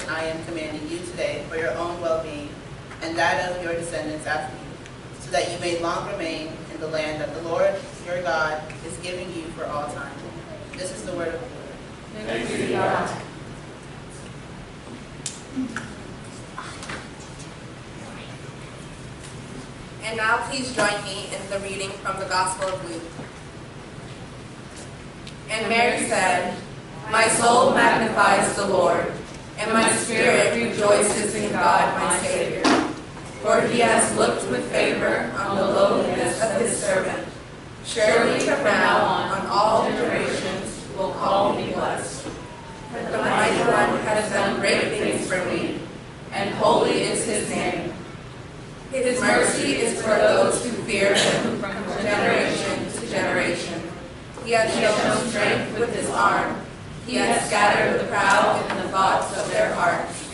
salvation I am commanding you today for your own well-being and that of your descendants after you, so that you may long remain in the land that the Lord your God is giving you for all time. This is the word of the Lord. Thanks be to God. And now please join me in the reading from the Gospel of Luke. And Mary said, "My soul magnifies the Lord, and my spirit rejoices in God my Savior. For he has looked with favor on the lowliness of his servant. Surely from now on all generations will call me blessed. For the Mighty One has done great things for me, and holy is his name. His mercy is for those who fear him from generation to generation. He has shown strength with his arm. He has scattered the proud in the thoughts of their hearts.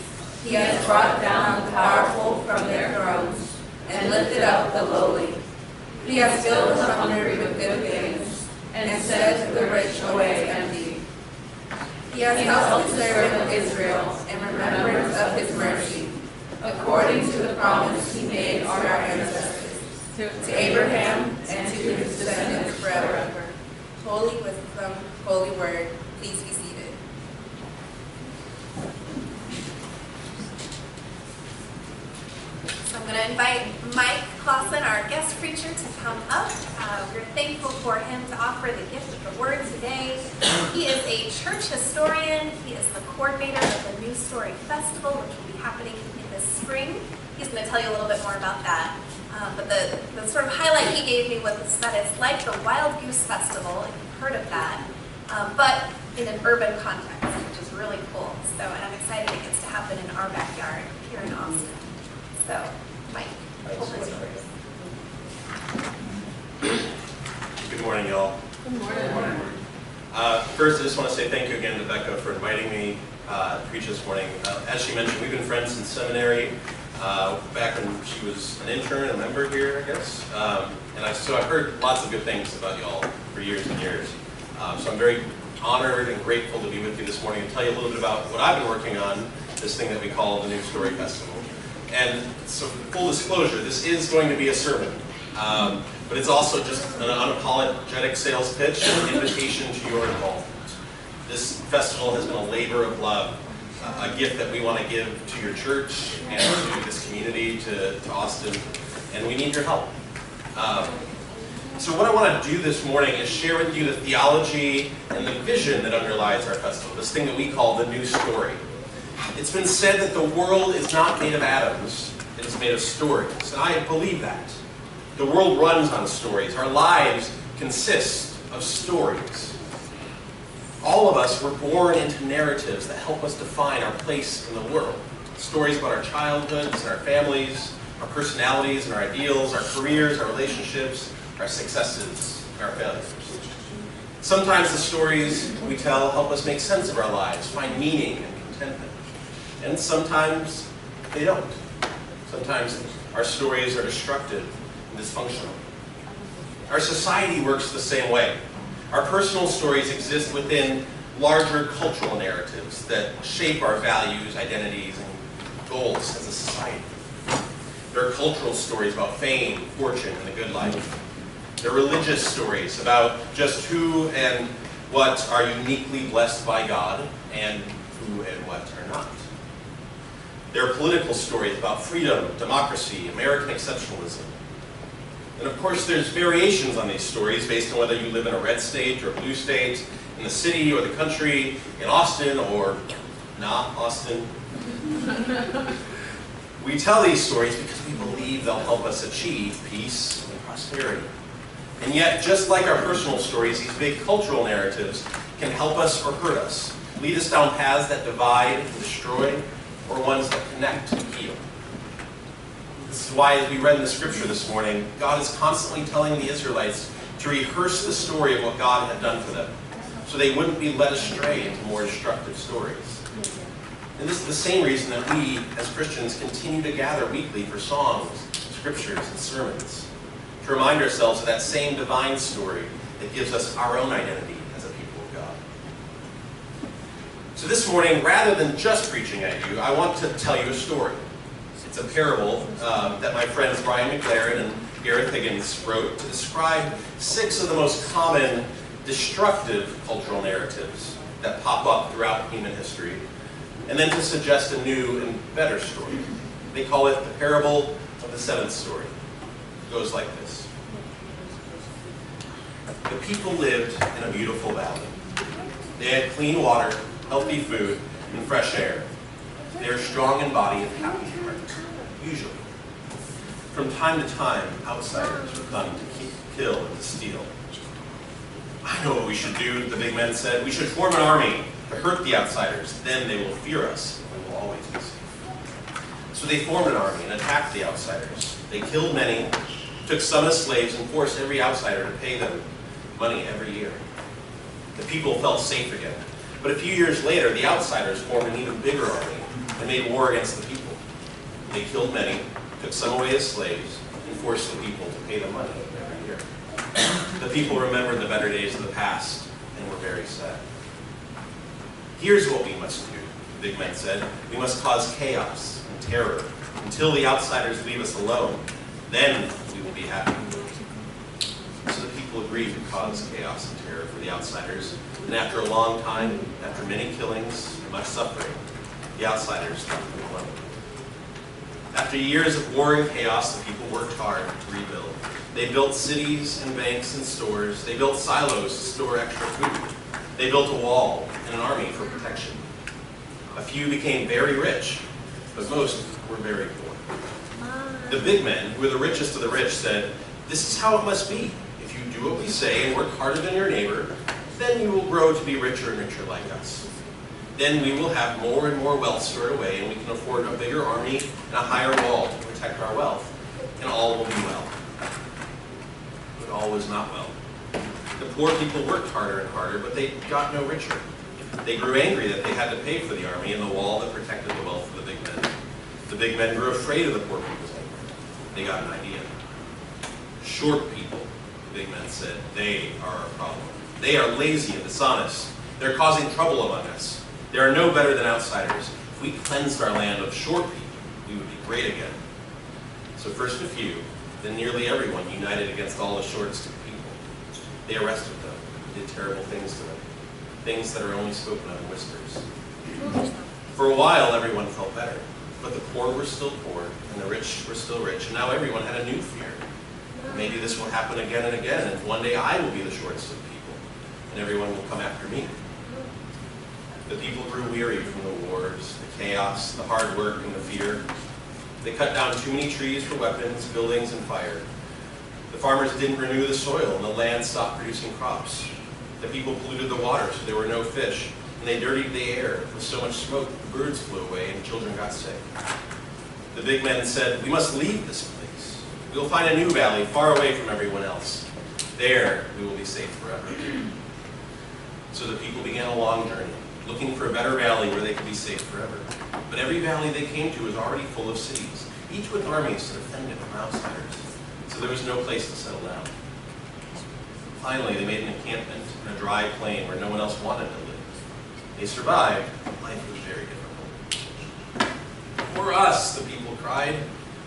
He has brought down the powerful from their thrones and lifted up the lowly. He has filled the hungry with good things and sent the rich away empty. He has helped his servant Israel in remembrance of his mercy, according to the promise he made to our ancestors, to Abraham and to his descendants forever." Holy wisdom, holy word, please be seated. So I'm going to invite Mike Clawson, our guest preacher, to come up. We're thankful for him to offer the gift of the word today. He is a church historian. He is the coordinator of the New Story Festival, which will be happening in the spring. He's going to tell you a little bit more about that. But the sort of highlight he gave me was that it's like the Wild Goose Festival, if you've heard of that, but in an urban context, which is really cool. So, and I'm excited it gets to happen in our backyard here in Austin. So, Mike, over to yours. Good morning, y'all. Good morning. First, I just want to say thank you again to Becca for inviting me to preach this morning. As she mentioned, we've been friends since seminary, back when she was an intern, a member here, I guess. So I've heard lots of good things about y'all for years and years. So I'm very honored and grateful to be with you this morning and tell you a little bit about what I've been working on, this thing that we call the New Story Festival. And so full disclosure, this is going to be a sermon, but it's also just an unapologetic sales pitch and an invitation to your involvement. This festival has been a labor of love, a gift that we want to give to your church and to this community, to Austin, and we need your help. So what I want to do this morning is share with you the theology and the vision that underlies our festival, this thing that we call the New Story. It's been said that the world is not made of atoms, it is made of stories, and I believe that. The world runs on stories. Our lives consist of stories. All of us were born into narratives that help us define our place in the world. Stories about our childhoods and our families, our personalities and our ideals, our careers, our relationships, our successes, and our failures. Sometimes the stories we tell help us make sense of our lives, find meaning and contentment. And sometimes they don't. Sometimes our stories are destructive and dysfunctional. Our society works the same way. Our personal stories exist within larger cultural narratives that shape our values, identities, and goals as a society. There are cultural stories about fame, fortune, and the good life. There are religious stories about just who and what are uniquely blessed by God and who and what are not. There are political stories about freedom, democracy, American exceptionalism. And of course, there's variations on these stories based on whether you live in a red state or a blue state, in the city or the country, in Austin or not Austin. We tell these stories because we believe they'll help us achieve peace and prosperity. And yet, just like our personal stories, these big cultural narratives can help us or hurt us, lead us down paths that divide and destroy, or ones that connect and heal. This is why, as we read in the scripture this morning, God is constantly telling the Israelites to rehearse the story of what God had done for them, so they wouldn't be led astray into more destructive stories. And this is the same reason that we, as Christians, continue to gather weekly for songs, scriptures, and sermons, to remind ourselves of that same divine story that gives us our own identity as a people of God. So this morning, rather than just preaching at you, I want to tell you a story. It's a parable that my friends Brian McLaren and Gareth Higgins wrote to describe 6 of the most common destructive cultural narratives that pop up throughout human history, and then to suggest a new and better story. They call it the parable of the 7th story. It goes like this. The people lived in a beautiful valley. They had clean water, healthy food, and fresh air. They were strong in body and happy in heart, usually. From time to time, outsiders would come to kill and to steal. I know what we should do, the big men said. We should form an army to hurt the outsiders. Then they will fear us, and we will always be safe. So they formed an army and attacked the outsiders. They killed many, took some as slaves, and forced every outsider to pay them money every year. The people felt safe again. But a few years later, the outsiders formed an even bigger army and made war against the people. They killed many, took some away as slaves, and forced the people to pay them money every year. The people remembered the better days of the past and were very sad. Here's what we must do, the big men said. We must cause chaos and terror until the outsiders leave us alone. Then we will be happy. So the people agreed to cause chaos and terror for the outsiders. And after a long time, after many killings and much suffering, the outsiders stopped complaining. After years of war and chaos, the people worked hard to rebuild. They built cities and banks and stores. They built silos to store extra food. They built a wall and an army for protection. A few became very rich, but most were very poor. The big men, who were the richest of the rich, said, "This is how it must be. If you do what we say and work harder than your neighbor, then you will grow to be richer and richer like us. Then we will have more and more wealth stored away, and we can afford a bigger army and a higher wall to protect our wealth, and all will be well." But all was not well. The poor people worked harder and harder, but they got no richer. They grew angry that they had to pay for the army and the wall that protected the wealth of the big men. The big men grew afraid of the poor people's anger. They got an idea. Short people, the big men said, they are our problem. They are lazy and dishonest. They're causing trouble among us. They are no better than outsiders. If we cleansed our land of short people, we would be great again. So first a few, then nearly everyone united against all the shortest of people. They arrested them, did terrible things to them, things that are only spoken of in whispers. For a while, everyone felt better, but the poor were still poor, and the rich were still rich, and now everyone had a new fear. Maybe this will happen again and again, and one day I will be the shortest of people, and everyone will come after me. The people grew weary from the wars, the chaos, the hard work, and the fear. They cut down too many trees for weapons, buildings, and fire. The farmers didn't renew the soil, and the land stopped producing crops. The people polluted the water, so there were no fish, and they dirtied the air with so much smoke that the birds flew away and children got sick. The big men said, "We must leave this place. We will find a new valley far away from everyone else. There we will be safe forever." So the people began a long journey, looking for a better valley where they could be safe forever. But every valley they came to was already full of cities, each with armies to defend it from outsiders. So there was no place to settle down. Finally, they made an encampment in a dry plain where no one else wanted to live. They survived, but life was very difficult. "For us," the people cried.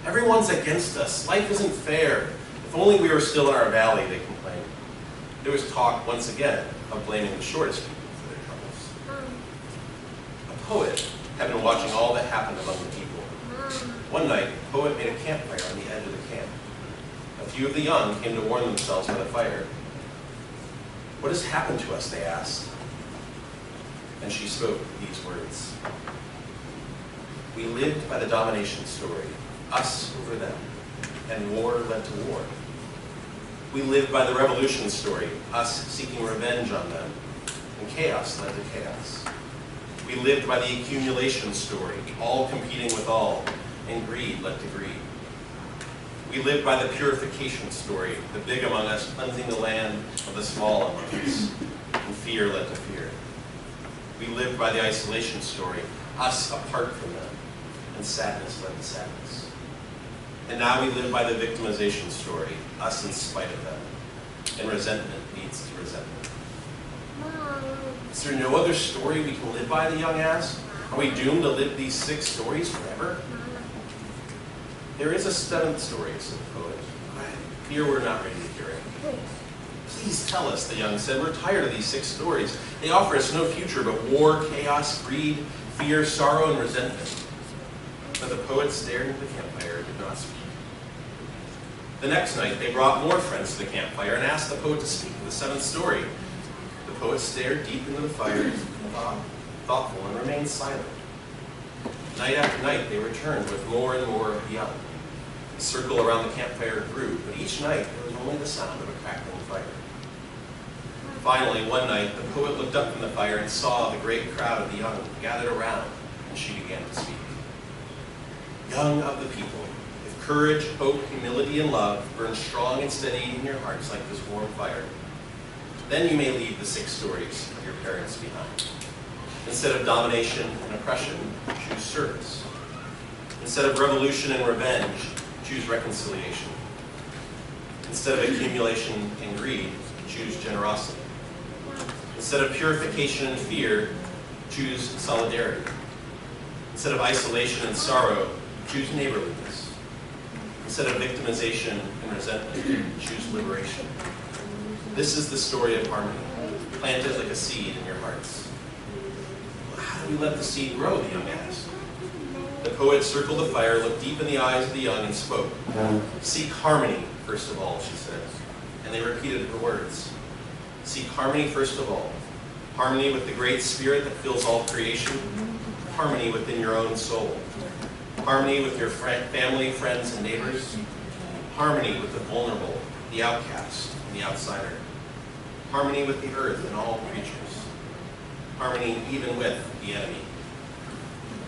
"Everyone's against us. Life isn't fair. If only we were still in our valley," they complained. There was talk, once again, of blaming the shortest people for their troubles. A poet had been watching all that happened among the people. One night, the poet made a campfire on the edge of the camp. A few of the young came to warm themselves by the fire. "What has happened to us?" they asked. And she spoke these words. "We lived by the domination story, us over them, and war led to war. We lived by the revolution story, us seeking revenge on them, and chaos led to chaos. We lived by the accumulation story, all competing with all, and greed led to greed. We lived by the purification story, the big among us cleansing the land of the small among us, and fear led to fear. We lived by the isolation story, us apart from them, and sadness led to sadness. And now we live by the victimization story, us in spite of them, and resentment leads to resentment." Is there no other story we can live by, the young asked? Are we doomed to live these 6 stories forever? There is a 7th story, said the poet. I fear we're not ready to hear it. Please tell us, the young said. We're tired of these 6 stories. They offer us no future but war, chaos, greed, fear, sorrow, and resentment. But the poet stared into the campfire and did not speak. The next night, they brought more friends to the campfire and asked the poet to speak of the 7th story. The poet stared deep into the fire, thoughtful, and remained silent. Night after night, they returned with more and more of the young. The circle around the campfire grew, but each night there was only the sound of a crackling fire. Finally, one night, the poet looked up from the fire and saw the great crowd of the young gathered around, and she began to speak. Young of the people, if courage, hope, humility, and love burn strong and steady in your hearts like this warm fire, then you may leave the 6 stories of your parents behind. Instead of domination and oppression, choose service. Instead of revolution and revenge, choose reconciliation. Instead of accumulation and greed, choose generosity. Instead of purification and fear, choose solidarity. Instead of isolation and sorrow, choose neighborliness. Instead of victimization and resentment, choose liberation. This is the story of harmony, planted like a seed in your hearts. Well, how do we let the seed grow, the young asked. The poet circled the fire, looked deep in the eyes of the young, and spoke. Seek harmony, first of all, she said. And they repeated her words. Seek harmony first of all. Harmony with the great spirit that fills all creation. Harmony within your own soul. Harmony with your family, friends, and neighbors. Harmony with the vulnerable, the outcast, and the outsider. Harmony with the earth and all creatures. Harmony even with the enemy.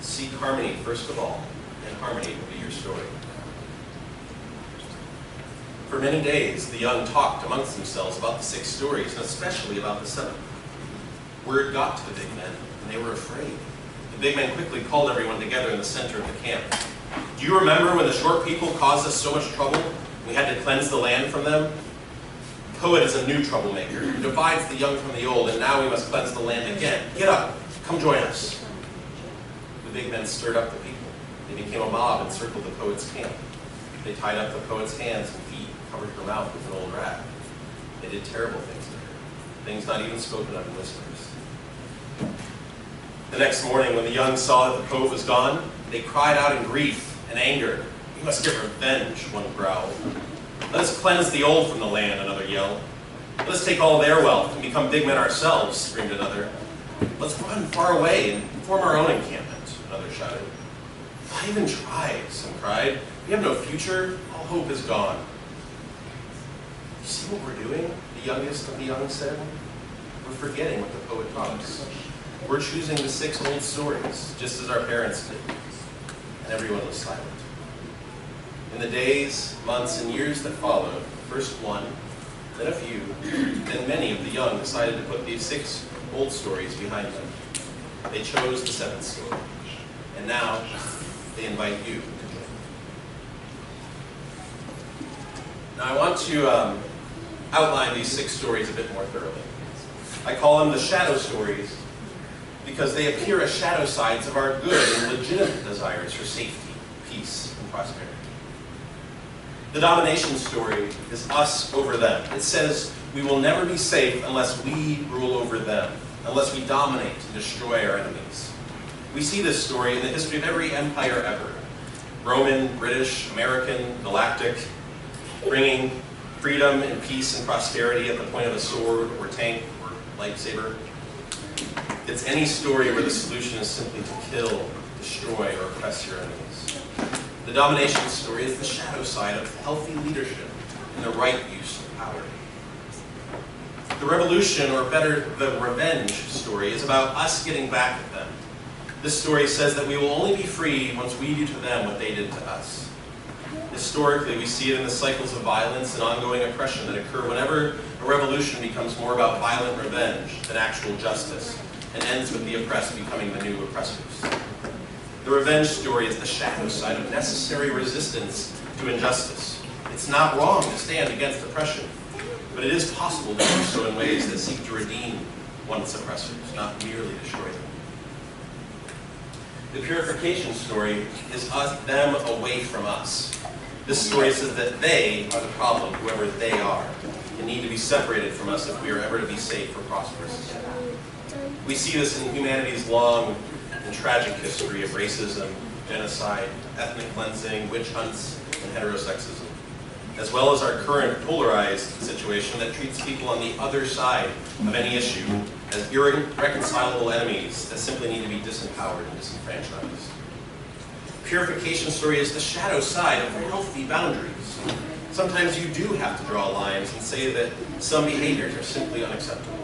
Seek harmony first of all, and harmony will be your story. For many days, the young talked amongst themselves about the 6 stories, and especially about the 7th. Word got to the big men, and they were afraid. The big men quickly called everyone together in the center of the camp. Do you remember when the short people caused us so much trouble? We had to cleanse the land from them? The poet is a new troublemaker who divides the young from the old, and now we must cleanse the land again. Get up, come join us. The big men stirred up the people. They became a mob and circled the poet's camp. They tied up the poet's hands and feet, covered her mouth with an old rag. They did terrible things to her, things not even spoken of in whispers. The next morning, when the young saw that the poet was gone, they cried out in grief and anger. We must get revenge, one growled. Let us cleanse the old from the land, another yelled. Let us take all their wealth and become big men ourselves, screamed another. Let's run far away and form our own encampment, another shouted. Why even try, some cried. We have no future, all hope is gone. You see what we're doing? The youngest of the young said. We're forgetting what the poet taught us. We're choosing the 6 old stories, just as our parents did. And everyone was silent. In the days, months, and years that followed, first one, then a few, then many of the young decided to put these 6 old stories behind them. They chose the 7th story. And now, they invite you to join. Now I want to outline these 6 stories a bit more thoroughly. I call them the shadow stories because they appear as shadow sides of our good and legitimate desires for safety, peace, and prosperity. The domination story is us over them. It says we will never be safe unless we rule over them, unless we dominate and destroy our enemies. We see this story in the history of every empire ever. Roman, British, American, galactic, bringing freedom and peace and prosperity at the point of a sword or tank or lightsaber. It's any story where the solution is simply to kill, destroy, or oppress your enemies. The domination story is the shadow side of healthy leadership and the right use of power. The revolution, or better, the revenge story, is about us getting back at them. This story says that we will only be free once we do to them what they did to us. Historically, we see it in the cycles of violence and ongoing oppression that occur whenever a revolution becomes more about violent revenge than actual justice, and ends with the oppressed becoming the new oppressors. The revenge story is the shadow side of necessary resistance to injustice. It's not wrong to stand against oppression, but it is possible to do so in ways that seek to redeem one's oppressors, not merely destroy them. The purification story is them away from us. This story says that they are the problem, whoever they are, and need to be separated from us if we are ever to be safe or prosperous. We see this in humanity's long and tragic history of racism, genocide, ethnic cleansing, witch hunts, and heterosexism, as well as our current polarized situation that treats people on the other side of any issue as irreconcilable enemies that simply need to be disempowered and disenfranchised. Purification story is the shadow side of healthy boundaries. Sometimes you do have to draw lines and say that some behaviors are simply unacceptable.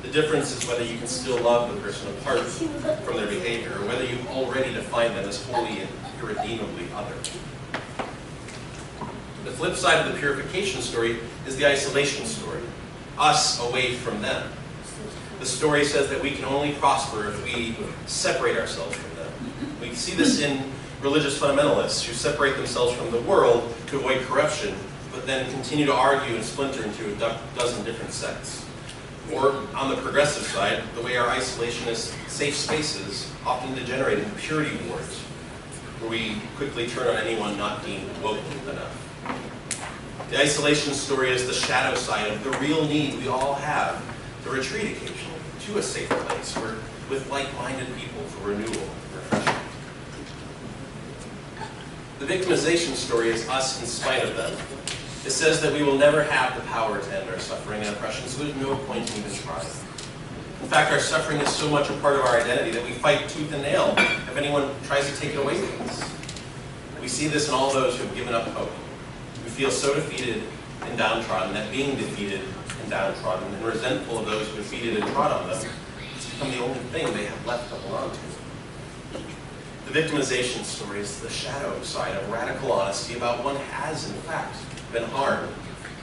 The difference is whether you can still love the person apart from their behavior, or whether you've already defined them as wholly and irredeemably other. The flip side of the purification story is the isolation story, us away from them. The story says that we can only prosper if we separate ourselves from them. We see this in religious fundamentalists who separate themselves from the world to avoid corruption, but then continue to argue and splinter into a dozen different sects. Or, on the progressive side, the way our isolationist safe spaces often degenerate into purity wars, where we quickly turn on anyone not deemed woke enough. The isolation story is the shadow side of the real need we all have to retreat occasionally to a safe place with like-minded people for renewal and refreshment. The victimization story is us in spite of them. It says that we will never have the power to end our suffering and oppression, so there's no point in even trying. In fact, our suffering is so much a part of our identity that we fight tooth and nail if anyone tries to take it away from us. We see this in all those who have given up hope, who feel so defeated and downtrodden that being defeated and downtrodden and resentful of those who defeated and trod on them has become the only thing they have left to hold on to. The victimization story is the shadow side of radical honesty about one has, in fact, been harmed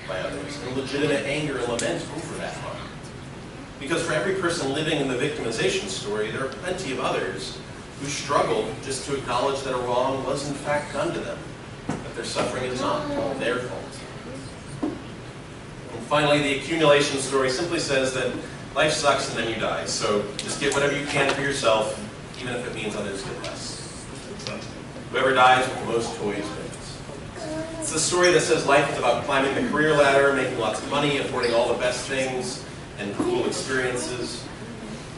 by others, and legitimate anger and lament over that harm. Because for every person living in the victimization story, there are plenty of others who struggled just to acknowledge that a wrong was in fact done to them, that their suffering is not all their fault. And finally, the accumulation story simply says that life sucks and then you die, so just get whatever you can for yourself, even if it means others get less. Whoever dies with the most toys wins. It's the story that says life is about climbing the career ladder, making lots of money, affording all the best things and cool experiences.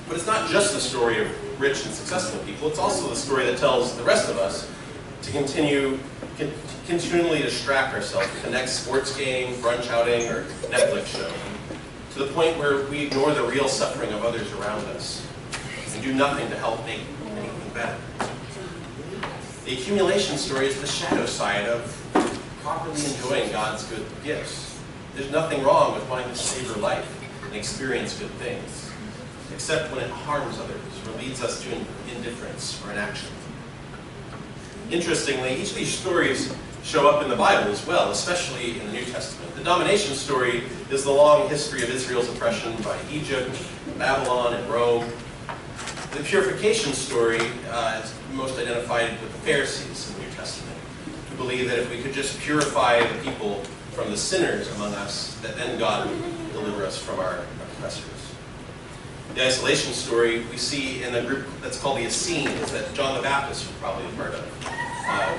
But it's not just the story of rich and successful people, it's also the story that tells the rest of us to continually distract ourselves with the next sports game, brunch outing, or Netflix show, to the point where we ignore the real suffering of others around us and do nothing to help make anything better. The accumulation story is the shadow side of properly enjoying God's good gifts. There's nothing wrong with wanting to savor life and experience good things, except when it harms others or leads us to indifference or inaction. Interestingly, each of these stories show up in the Bible as well, especially in the New Testament. The domination story is the long history of Israel's oppression by Egypt, Babylon, and Rome. The purification story is most identified with the Pharisees in the New Testament, who believe that if we could just purify the people from the sinners among us, that then God would deliver us from our oppressors. The isolation story we see in the group that's called the Essenes, that John the Baptist would probably have heard of,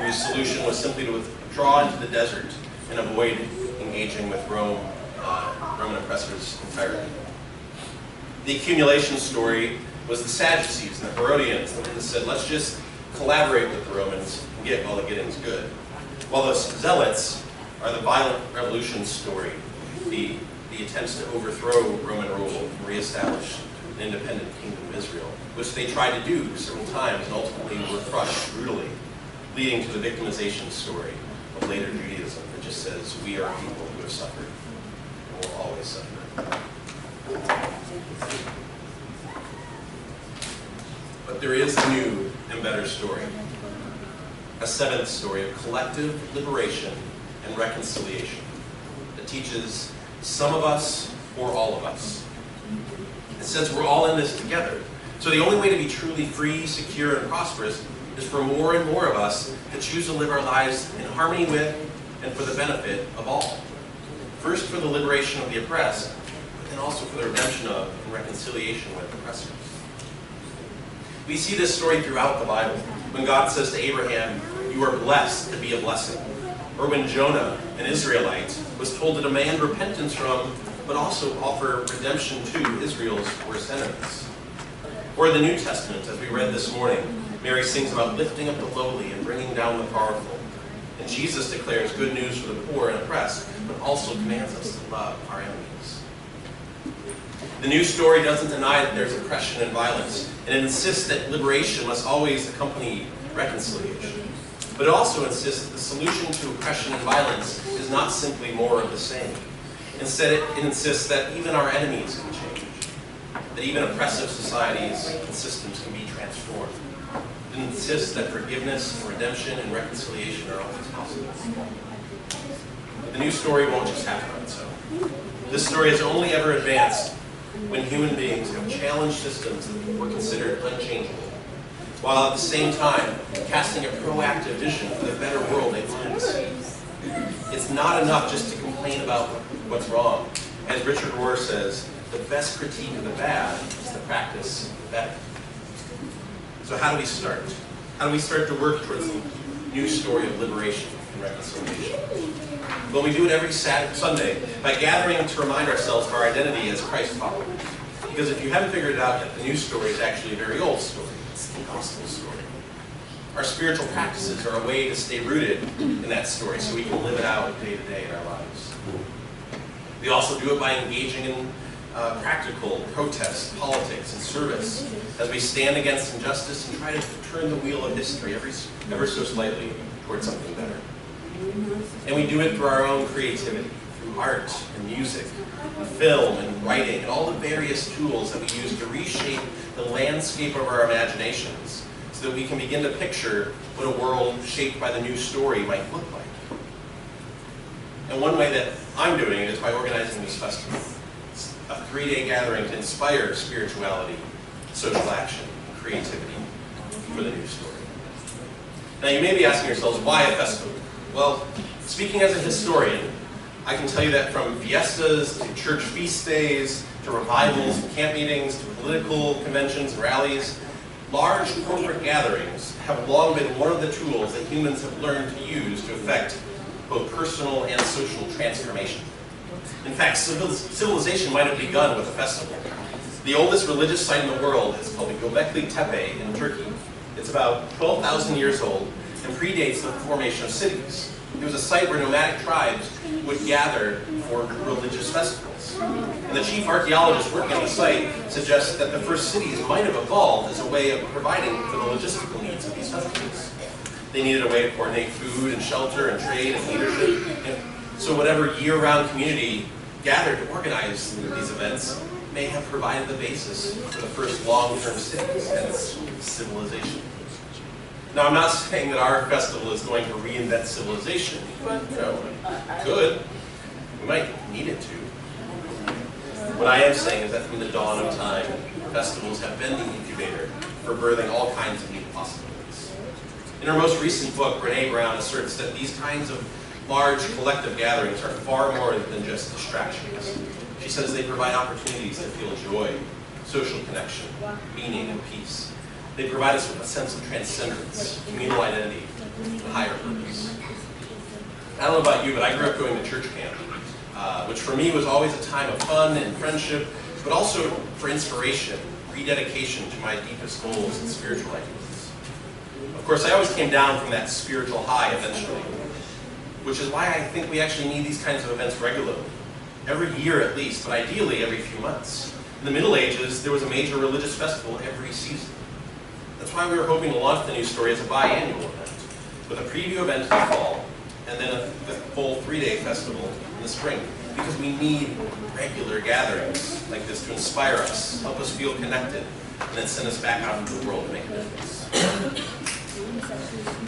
whose solution was simply to withdraw into the desert and avoid engaging with Roman oppressors entirely. The accumulation story was the Sadducees and the Herodians that said, let's just collaborate with the Romans and get while the getting's good. While the Zealots are the violent revolution story, the attempts to overthrow Roman rule and reestablish an independent kingdom of Israel, which they tried to do several times and ultimately were crushed brutally, leading to the victimization story of later Judaism that just says, we are people who have suffered and will always suffer. But there is a new and better story. A seventh story of collective liberation and reconciliation that teaches some of us or all of us. It says we're all in this together. So the only way to be truly free, secure, and prosperous is for more and more of us to choose to live our lives in harmony with and for the benefit of all. First for the liberation of the oppressed, but and also for the redemption of and reconciliation with oppressors. We see this story throughout the Bible. When God says to Abraham, "You are blessed to be a blessing." Or when Jonah, an Israelite, was told to demand repentance from, but also offer redemption to Israel's worst enemies. Or in the New Testament, as we read this morning, Mary sings about lifting up the lowly and bringing down the powerful. And Jesus declares good news for the poor and oppressed, but also commands us to love our enemies. The new story doesn't deny that there's oppression and violence, and it insists that liberation must always accompany reconciliation. But it also insists that the solution to oppression and violence is not simply more of the same. Instead, it insists that even our enemies can change, that even oppressive societies and systems can be transformed. It insists that forgiveness, redemption, and reconciliation are always possible. But the new story won't just happen on its own. This story has only ever advanced when human beings have challenged systems that were considered unchangeable, while at the same time casting a proactive vision for the better world they want. It's not enough just to complain about what's wrong. As Richard Rohr says, the best critique of the bad is the practice of the better. So how do we start? How do we start to work towards the new story of liberation and reconciliation? Well, we do it every Sunday by gathering to remind ourselves of our identity as Christ followers. Because if you haven't figured it out yet, the new story is actually a very old story. It's the gospel story. Our spiritual practices are a way to stay rooted in that story so we can live it out day to day in our lives. We also do it by engaging in practical protest, politics, and service as we stand against injustice and try to turn the wheel of history ever so slightly towards something better. And we do it through our own creativity, through art and music, film and writing, and all the various tools that we use to reshape the landscape of our imaginations so that we can begin to picture what a world shaped by the new story might look like. And one way that I'm doing it is by organizing this festival. It's a 3-day gathering to inspire spirituality, social action, and creativity for the new story. Now you may be asking yourselves, why a festival? Well, speaking as a historian, I can tell you that from fiestas to church feast days, to revivals and camp meetings, to political conventions and rallies, large corporate gatherings have long been one of the tools that humans have learned to use to effect both personal and social transformation. In fact, civilization might have begun with a festival. The oldest religious site in the world is called the Göbekli Tepe in Turkey. It's about 12,000 years old and predates the formation of cities. It was a site where nomadic tribes would gather for religious festivals. And the chief archaeologist working on the site suggests that the first cities might have evolved as a way of providing for the logistical needs of these festivals. They needed a way to coordinate food and shelter and trade and leadership. And so whatever year-round community gathered to organize these events may have provided the basis for the first long-term cities and civilization. Now, I'm not saying that our festival is going to reinvent civilization, but, it could. We might need it to. What I am saying is that from the dawn of time, festivals have been the incubator for birthing all kinds of new possibilities. In her most recent book, Brené Brown asserts that these kinds of large collective gatherings are far more than just distractions. She says they provide opportunities to feel joy, social connection, meaning, and peace. They provide us with a sense of transcendence, communal identity, and higher purpose. I don't know about you, but I grew up going to church camp, which for me was always a time of fun and friendship, but also for inspiration, rededication to my deepest goals and spiritual ideals. Of course, I always came down from that spiritual high eventually, which is why I think we actually need these kinds of events regularly. Every year at least, but ideally every few months. In the Middle Ages, there was a major religious festival every season. That's why we were hoping to launch the new story as a biannual event, with a preview event in the fall, and then a full 3-day festival in the spring. Because we need regular gatherings like this to inspire us, help us feel connected, and then send us back out into the world to make a difference.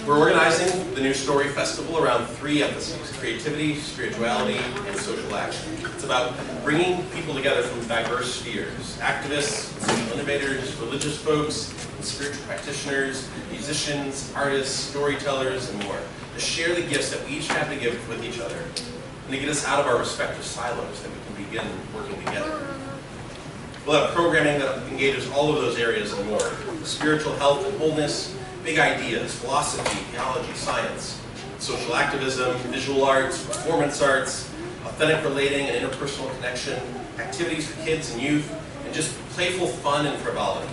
We're organizing the New Story Festival around 3 emphases: creativity, spirituality, and social action. It's about bringing people together from diverse spheres: activists, social innovators, religious folks, spiritual practitioners, musicians, artists, storytellers, and more, to share the gifts that we each have to give with each other, and to get us out of our respective silos that we can begin working together. We'll have programming that engages all of those areas and more. Spiritual health and wholeness, big ideas, philosophy, theology, science, social activism, visual arts, performance arts, authentic relating and interpersonal connection, activities for kids and youth, and just playful fun and frivolity.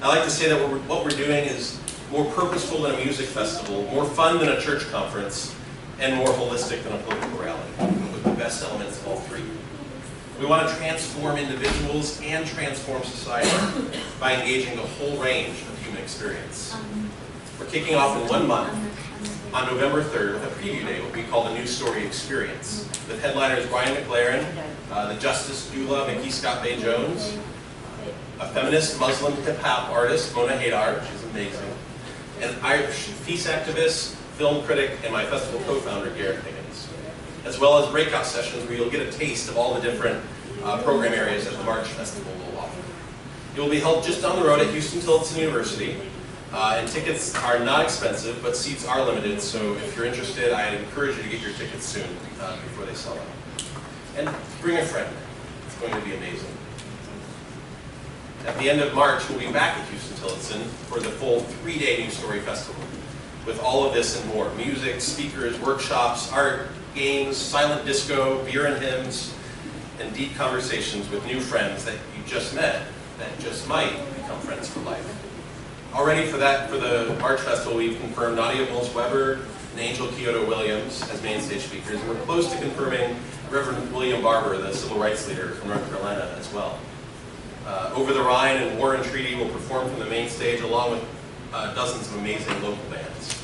I like to say that what we're doing is more purposeful than a music festival, more fun than a church conference, and more holistic than a political rally, with the best elements of all three. We want to transform individuals and transform society by engaging the whole range of human experience. We're kicking off in 1 month on November 3rd with a preview day, what we call the New Story Experience, with headliners Brian McLaren, the Justice Doula Mickey Scott Bay Jones, a feminist Muslim hip-hop artist, Mona Haydar, she's amazing, an Irish peace activist, film critic, and my festival co-founder, Garrett Higgins, as well as breakout sessions where you'll get a taste of all the different program areas that the March Festival will offer. It will be held just down the road at Houston-Tillotson University, and tickets are not expensive, but seats are limited, so if you're interested, I encourage you to get your tickets soon before they sell out. And bring a friend. It's going to be amazing. At the end of March, we'll be back at Houston-Tillotson for the full 3-day New Story Festival, with all of this and more: music, speakers, workshops, art, games, silent disco, beer and hymns, and deep conversations with new friends that you just met that just might become friends for life. Already for the March Festival, we've confirmed Nadia Bowles-Weber and Angel Kyoto Williams as main stage speakers, and we're close to confirming Reverend William Barber, the civil rights leader from North Carolina, as well. Over the Rhine and War and Treaty will perform from the main stage along with dozens of amazing local bands.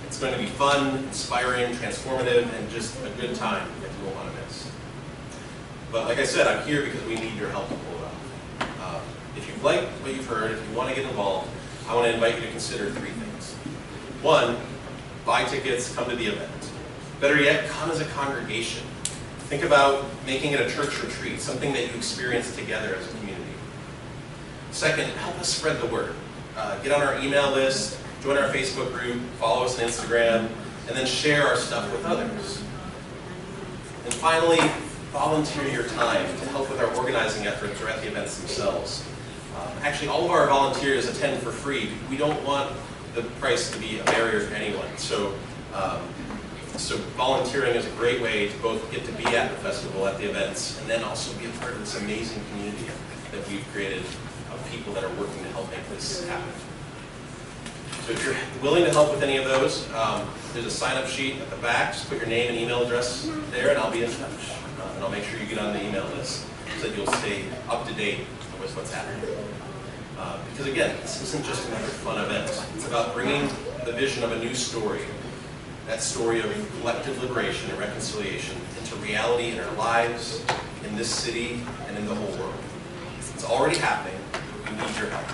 It's going to be fun, inspiring, transformative, and just a good time that you won't want to miss. But like I said, I'm here because we need your help to pull it off. If you've liked what you've heard, if you want to get involved, I want to invite you to consider 3 things. 1, buy tickets, come to the event. Better yet, come as a congregation. Think about making it a church retreat, something that you experience together as a community. 2nd, help us spread the word. Get on our email list, join our Facebook group, follow us on Instagram, and then share our stuff with others. And finally, volunteer your time to help with our organizing efforts or at the events themselves. Actually, all of our volunteers attend for free. We don't want the price to be a barrier for anyone. So volunteering is a great way to both get to be at the festival, at the events, and then also be a part of this amazing community that we've created of people that are working to help make this happen. So if you're willing to help with any of those, there's a sign-up sheet at the back. Just put your name and email address there, and I'll be in touch. And I'll make sure you get on the email list so that you'll stay up to date with what's happening. Because again, this isn't just another fun event. It's about bringing the vision of a new story, that story of collective liberation and reconciliation, into reality in our lives, in this city, and in the whole world. It's already happening. We need your help.